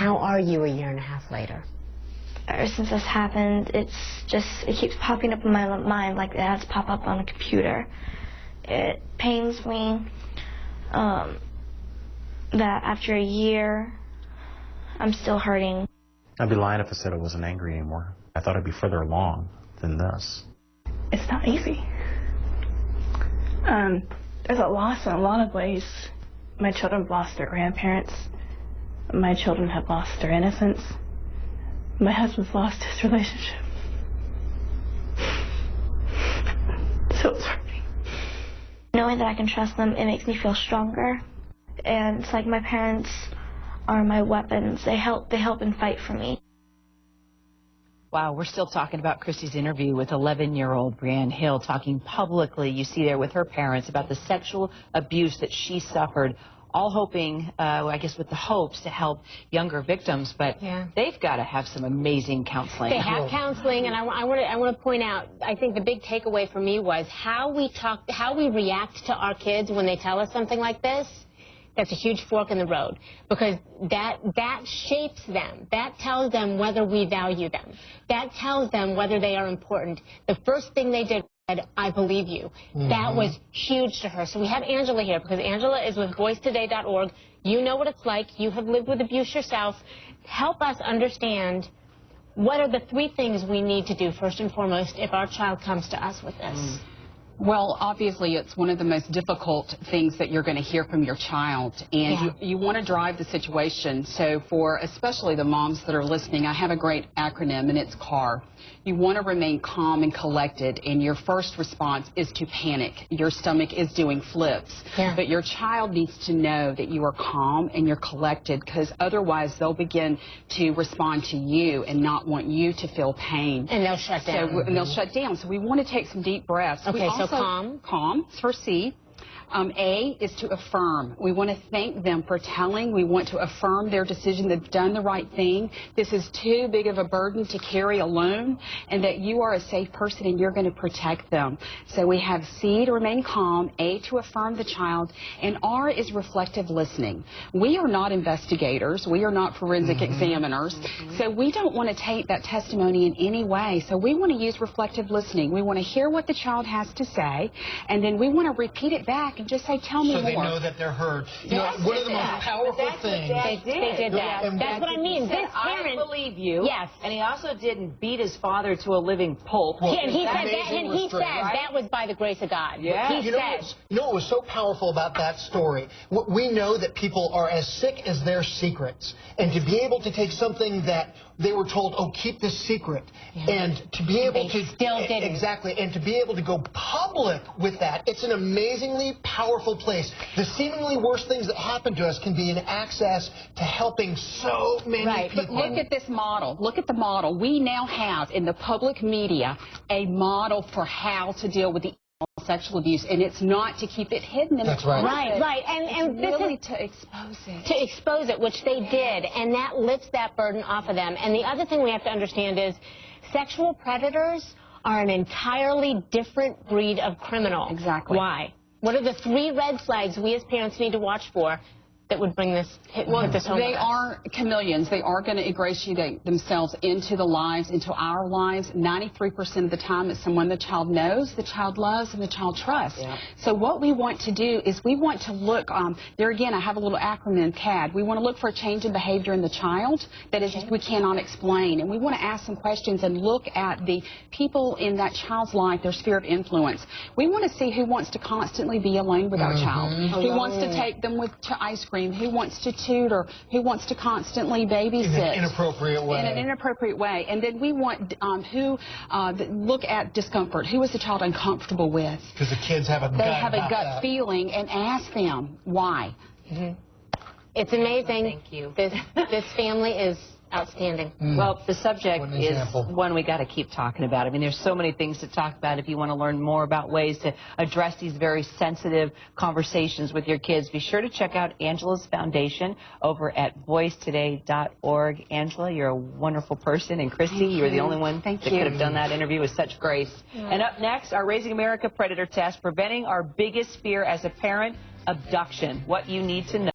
how are you a year and a half later? Ever since this happened, it keeps popping up in my mind like it has to pop up on a computer. It pains me that after a year, I'm still hurting. I'd be lying if I said I wasn't angry anymore. I thought I'd be further along than this. It's not easy. There's a loss in a lot of ways. My children have lost their grandparents. My children have lost their innocence. My husband's lost his relationship. So it's hurting. Knowing that I can trust them, it makes me feel stronger. And it's like my parents are my weapons. They help and fight for me. Wow, we're still talking about Christy's interview with 11-year-old Brianne Hill, talking publicly, you see there, with her parents about the sexual abuse that she suffered, all hoping, I guess with the hopes to help younger victims, but they've got to have some amazing counseling. They have counseling, and I want to point out, I think the big takeaway for me was how we react to our kids when they tell us something like this. That's a huge fork in the road, because that shapes them. That tells them whether we value them. That tells them whether they are important. The first thing they did was said, "I believe you." That was huge to her. So we have Angela here, because Angela is with VoiceToday.org. You know what it's like. You have lived with abuse yourself. Help us understand what are the 3 things we need to do, first and foremost, if our child comes to us with this. Well, obviously, it's one of the most difficult things that you're going to hear from your child, and you want to drive the situation. So for especially the moms that are listening, I have a great acronym, and it's CAR. You want to remain calm and collected, and your first response is to panic. Your stomach is doing flips, but your child needs to know that you are calm and you're collected, because otherwise they'll begin to respond to you and not want you to feel pain. And they'll shut down. And they'll shut down. So we want to take some deep breaths. Okay, so calm. Calm, it's for C. A is to affirm. We want to thank them for telling. We want to affirm their decision. They've done the right thing. This is too big of a burden to carry alone, and that you are a safe person and you're going to protect them. So we have C, to remain calm, A, to affirm the child, and R is reflective listening. We are not investigators. We are not forensic examiners. So we don't want to take that testimony in any way. So we want to use reflective listening. We want to hear what the child has to say, and then we want to repeat it back and just say, tell me more. So they know that they're hurt. You know, one of the most powerful things. They did that. That's what I mean. This parent, I believe you. Yes. And he also didn't beat his father to a living pulp. Well, and he said that was by the grace of God. Yeah. He you know what was so powerful about that story? We know that people are as sick as their secrets. And to be able to take something that they were told, oh, keep this secret, and to be able to still didn't. Exactly, and to be able to go public with that, it's an amazingly powerful place. The seemingly worst things that happen to us can be an access to helping so many people. But look at this model. Look at the model. We now have in the public media a model for how to deal with the sexual abuse, and it's not to keep it hidden. That's right. Right. And this really is to expose it. To expose it, which they did, and that lifts that burden off of them. And the other thing we have to understand is sexual predators are an entirely different breed of criminal. Exactly. Why? What are the 3 red flags we as parents need to watch for that would bring this hit this home? They are chameleons. They are going to ingratiate themselves into the lives, into our lives. 93% of the time it's someone the child knows, the child loves, and the child trusts. So what we want to do is we want to look, there again I have a little acronym, CAD. We want to look for a change in behavior in the child that is we cannot explain. And we want to ask some questions and look at the people in that child's life, their sphere of influence. We want to see who wants to constantly be alone with our child, who wants to take them to ice cream, who wants to tutor, who wants to constantly babysit. In an inappropriate way. In an inappropriate way. And then we want look at discomfort. Who is the child uncomfortable with? Because the kids have a gut feeling, and ask them why. It's amazing. Thank you. This family is outstanding. Well, the subject is one we got to keep talking about. I mean, there's so many things to talk about. If you want to learn more about ways to address these very sensitive conversations with your kids, be sure to check out Angela's foundation over at VoiceToday.org. Angela, you're a wonderful person, and Christy, you're the only one that could have done that interview with such grace. And up next, our Raising America Predator Test, preventing our biggest fear as a parent, abduction. What you need to know.